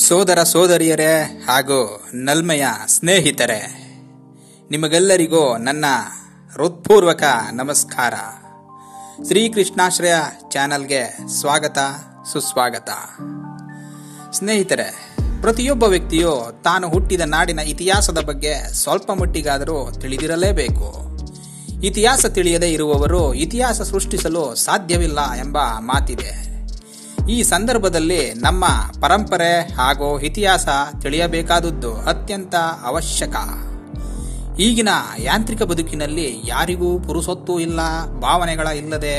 ಸೋದರ ಸೋದರಿಯರೇ ಹಾಗೂ ನಲ್ಮೆಯ ಸ್ನೇಹಿತರೆ, ನಿಮಗೆಲ್ಲರಿಗೂ ನನ್ನ ಹೃತ್ಪೂರ್ವಕ ನಮಸ್ಕಾರ. ಶ್ರೀಕೃಷ್ಣಾಶ್ರಯ ಚಾನಲ್ಗೆ ಸ್ವಾಗತ ಸುಸ್ವಾಗತ. ಸ್ನೇಹಿತರೆ, ಪ್ರತಿಯೊಬ್ಬ ವ್ಯಕ್ತಿಯು ತಾನು ಹುಟ್ಟಿದ ನಾಡಿನ ಇತಿಹಾಸದ ಬಗ್ಗೆ ಸ್ವಲ್ಪ ಮಟ್ಟಿಗಾದರೂ ತಿಳಿದಿರಲೇಬೇಕು. ಇತಿಹಾಸ ತಿಳಿಯದೇ ಇರುವವರು ಇತಿಹಾಸ ಸೃಷ್ಟಿಸಲು ಸಾಧ್ಯವಿಲ್ಲ ಎಂಬ ಮಾತಿದೆ. ಈ ಸಂದರ್ಭದಲ್ಲಿ ನಮ್ಮ ಪರಂಪರೆ ಹಾಗೂ ಇತಿಹಾಸ ತಿಳಿಯಬೇಕಾದದ್ದು ಅತ್ಯಂತ ಅವಶ್ಯಕ. ಈಗಿನ ಯಾಂತ್ರಿಕ ಬದುಕಿನಲ್ಲಿ ಯಾರಿಗೂ ಪುರುಸೊತ್ತು ಇಲ್ಲ, ಭಾವನೆಗಳ ಇಲ್ಲದೆ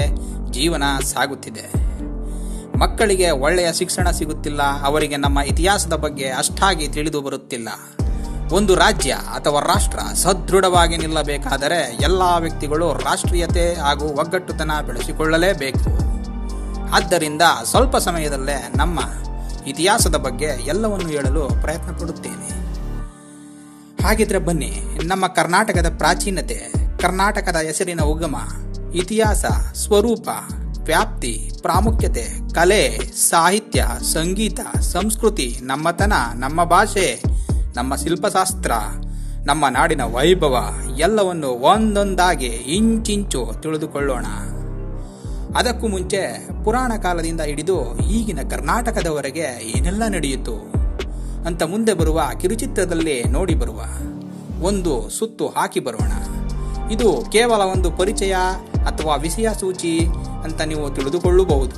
ಜೀವನ ಸಾಗುತ್ತಿದೆ. ಮಕ್ಕಳಿಗೆ ಒಳ್ಳೆಯ ಶಿಕ್ಷಣ ಸಿಗುತ್ತಿಲ್ಲ, ಅವರಿಗೆ ನಮ್ಮ ಇತಿಹಾಸದ ಬಗ್ಗೆ ಅಷ್ಟಾಗಿ ತಿಳಿದು ಬರುತ್ತಿಲ್ಲ. ಒಂದು ರಾಜ್ಯ ಅಥವಾ ರಾಷ್ಟ್ರ ಸದೃಢವಾಗಿ ನಿಲ್ಲಬೇಕಾದರೆ ಎಲ್ಲ ವ್ಯಕ್ತಿಗಳು ರಾಷ್ಟ್ರೀಯತೆ ಹಾಗೂ ಒಗ್ಗಟ್ಟುತನ ಬೆಳೆಸಿಕೊಳ್ಳಲೇಬೇಕು. ಆದ್ದರಿಂದ ಸ್ವಲ್ಪ ಸಮಯದಲ್ಲೇ ನಮ್ಮ ಇತಿಹಾಸದ ಬಗ್ಗೆ ಎಲ್ಲವನ್ನು ಹೇಳಲು ಪ್ರಯತ್ನ ಪಡುತ್ತೇನೆ. ಹಾಗಿದ್ರೆ ಬನ್ನಿ, ನಮ್ಮ ಕರ್ನಾಟಕದ ಪ್ರಾಚೀನತೆ, ಕರ್ನಾಟಕದ ಹೆಸರಿನ ಉಗಮ, ಇತಿಹಾಸ, ಸ್ವರೂಪ, ವ್ಯಾಪ್ತಿ, ಪ್ರಾಮುಖ್ಯತೆ, ಕಲೆ, ಸಾಹಿತ್ಯ, ಸಂಗೀತ, ಸಂಸ್ಕೃತಿ, ನಮ್ಮತನ, ನಮ್ಮ ಭಾಷೆ, ನಮ್ಮ ಶಿಲ್ಪಶಾಸ್ತ್ರ, ನಮ್ಮ ನಾಡಿನ ವೈಭವ ಎಲ್ಲವನ್ನು ಒಂದೊಂದಾಗಿ ಇಂಚಿಂಚು ತಿಳಿದುಕೊಳ್ಳೋಣ. ಅದಕ್ಕೂ ಮುಂಚೆ ಪುರಾಣ ಕಾಲದಿಂದ ಹಿಡಿದು ಈಗಿನ ಕರ್ನಾಟಕದವರೆಗೆ ಏನೆಲ್ಲ ನಡೆಯಿತು ಅಂತ ಮುಂದೆ ಬರುವ ಕಿರುಚಿತ್ರದಲ್ಲಿ ನೋಡಿ ಬರುವ ಒಂದು ಸುತ್ತು ಹಾಕಿ ಬರೋಣ. ಇದು ಕೇವಲ ಒಂದು ಪರಿಚಯ ಅಥವಾ ವಿಷಯ ಸೂಚಿ ಅಂತ ನೀವು ತಿಳಿದುಕೊಳ್ಳಬಹುದು.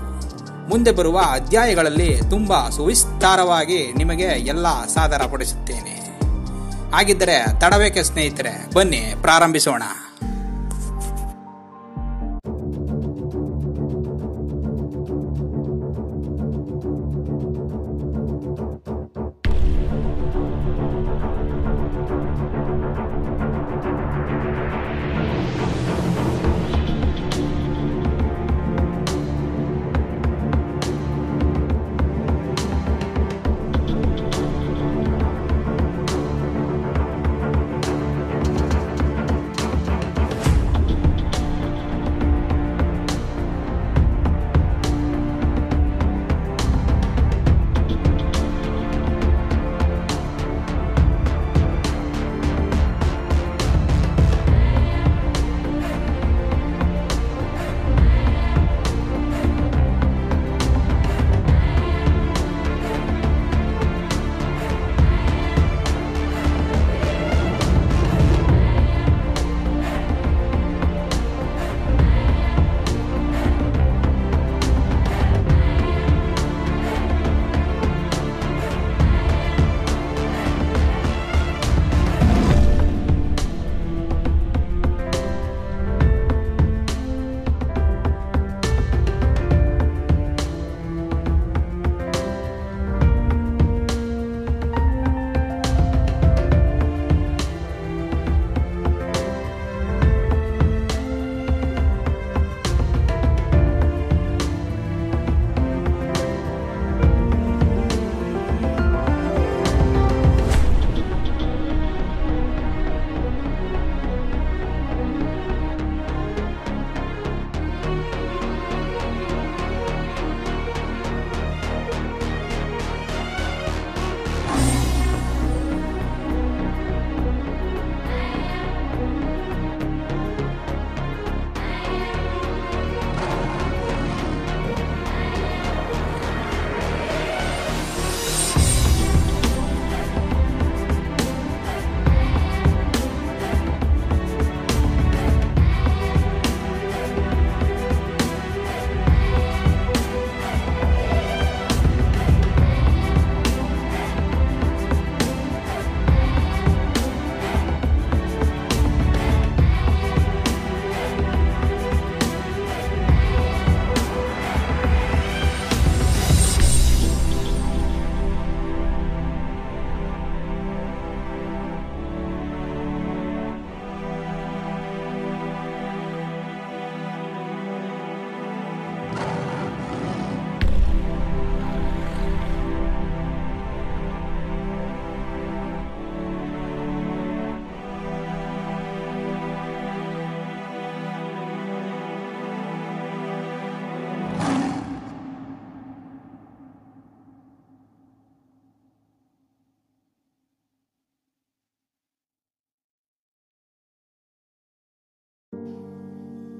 ಮುಂದೆ ಬರುವ ಅಧ್ಯಾಯಗಳಲ್ಲಿ ತುಂಬಾ ಸುವಿಸ್ತಾರವಾಗಿ ನಿಮಗೆ ಎಲ್ಲ ಸಾದರಪಡಿಸುತ್ತೇನೆ. ಹಾಗಿದ್ದರೆ ತಡಬೇಕೆ ಸ್ನೇಹಿತರೆ, ಬನ್ನಿ ಪ್ರಾರಂಭಿಸೋಣ.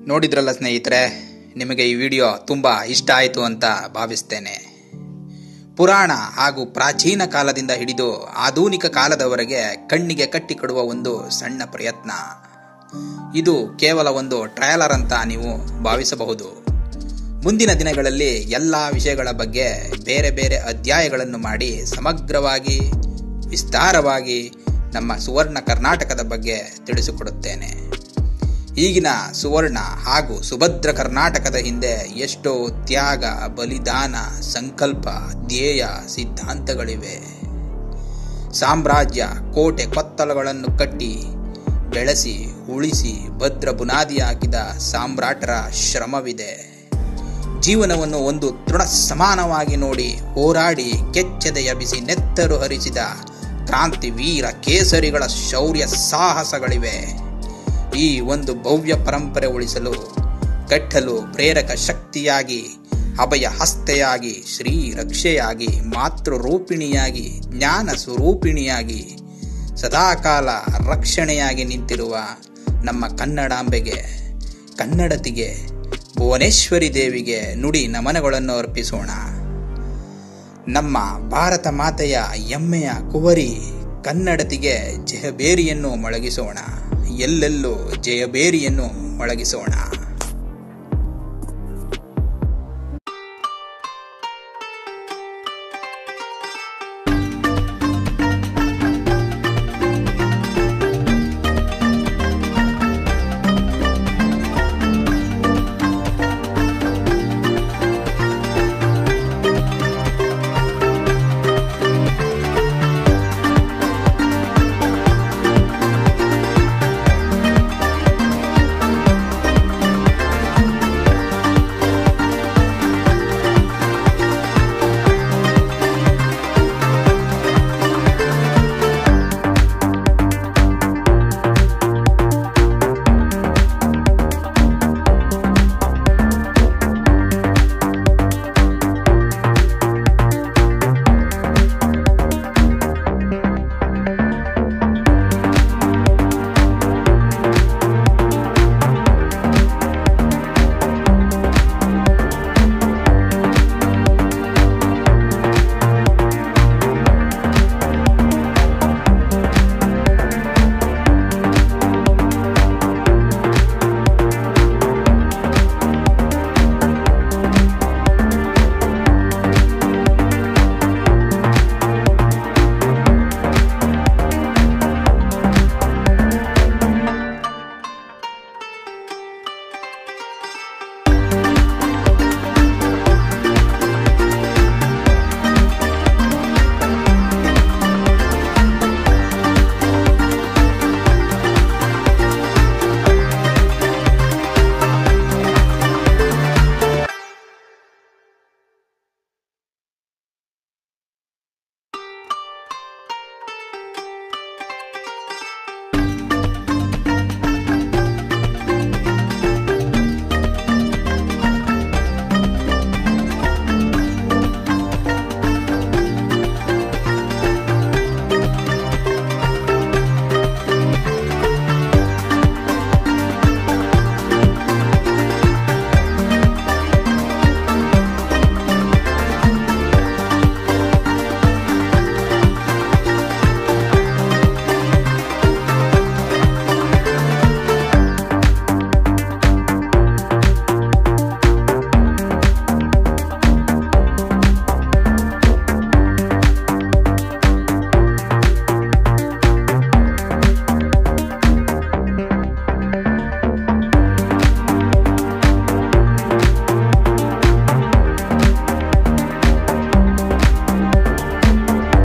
ನೋಡಿದ್ರಲ್ಲ ಸ್ನೇಹಿತರೆ, ನಿಮಗೆ ಈ ವಿಡಿಯೋ ತುಂಬ ಇಷ್ಟ ಆಯಿತು ಅಂತ ಭಾವಿಸ್ತೇನೆ. ಪುರಾಣ ಹಾಗೂ ಪ್ರಾಚೀನ ಕಾಲದಿಂದ ಹಿಡಿದು ಆಧುನಿಕ ಕಾಲದವರೆಗೆ ಕಣ್ಣಿಗೆ ಕಟ್ಟಿಕೊಡುವ ಒಂದು ಸಣ್ಣ ಪ್ರಯತ್ನ. ಇದು ಕೇವಲ ಒಂದು ಟ್ರಯಲರ್ ಅಂತ ನೀವು ಭಾವಿಸಬಹುದು. ಮುಂದಿನ ದಿನಗಳಲ್ಲಿ ಎಲ್ಲ ವಿಷಯಗಳ ಬಗ್ಗೆ ಬೇರೆ ಬೇರೆ ಅಧ್ಯಾಯಗಳನ್ನು ಮಾಡಿ ಸಮಗ್ರವಾಗಿ ವಿಸ್ತಾರವಾಗಿ ನಮ್ಮ ಸುವರ್ಣ ಕರ್ನಾಟಕದ ಬಗ್ಗೆ ತಿಳಿಸಿಕೊಡುತ್ತೇನೆ. ಈಗಿನ ಸುವರ್ಣ ಹಾಗೂ ಸುಭದ್ರ ಕರ್ನಾಟಕದ ಹಿಂದೆ ಎಷ್ಟೋ ತ್ಯಾಗ, ಬಲಿದಾನ, ಸಂಕಲ್ಪ, ಧ್ಯೇಯ, ಸಿದ್ಧಾಂತಗಳಿವೆ. ಸಾಮ್ರಾಜ್ಯ ಕೋಟೆ ಕೊತ್ತಲಗಳನ್ನು ಕಟ್ಟಿ ಬೆಳೆಸಿ ಉಳಿಸಿ ಭದ್ರ ಬುನಾದಿ ಹಾಕಿದ ಸಾಮ್ರಾಟರ ಶ್ರಮವಿದೆ. ಜೀವನವನ್ನು ಒಂದು ತೃಣ ಸಮಾನವಾಗಿ ನೋಡಿ ಹೋರಾಡಿ ಕೆಚ್ಚೆದೆಯ ಬಿಸಿ ನೆತ್ತರು ಹರಿಸಿದ ಕ್ರಾಂತಿ ವೀರ ಕೇಸರಿಗಳ ಶೌರ್ಯ ಸಾಹಸಗಳಿವೆ. ಈ ಒಂದು ಭವ್ಯ ಪರಂಪರೆ ಉಳಿಸಲು ಕಟ್ಟಲು ಪ್ರೇರಕ ಶಕ್ತಿಯಾಗಿ, ಅಭಯ ಹಸ್ತೆಯಾಗಿ, ಶ್ರೀ ರಕ್ಷೆಯಾಗಿ, ಮಾತೃರೂಪಿಣಿಯಾಗಿ, ಜ್ಞಾನ ಸ್ವರೂಪಿಣಿಯಾಗಿ, ಸದಾಕಾಲ ರಕ್ಷಣೆಯಾಗಿ ನಿಂತಿರುವ ನಮ್ಮ ಕನ್ನಡಾಂಬೆಗೆ, ಕನ್ನಡತಿಗೆ, ಭುವನೇಶ್ವರಿ ದೇವಿಗೆ ನುಡಿ ನಮನಗಳನ್ನು ಅರ್ಪಿಸೋಣ. ನಮ್ಮ ಭಾರತ ಮಾತೆಯ ಹೆಮ್ಮೆಯ ಕುವರಿ ಕನ್ನಡತಿಗೆ ಜಯಬೇರಿಯನ್ನು ಮೊಳಗಿಸೋಣ. ಎಲ್ಲೆಲ್ಲೂ ಜಯಬೇರಿಯನ್ನು ಮೊಳಗಿಸೋಣ.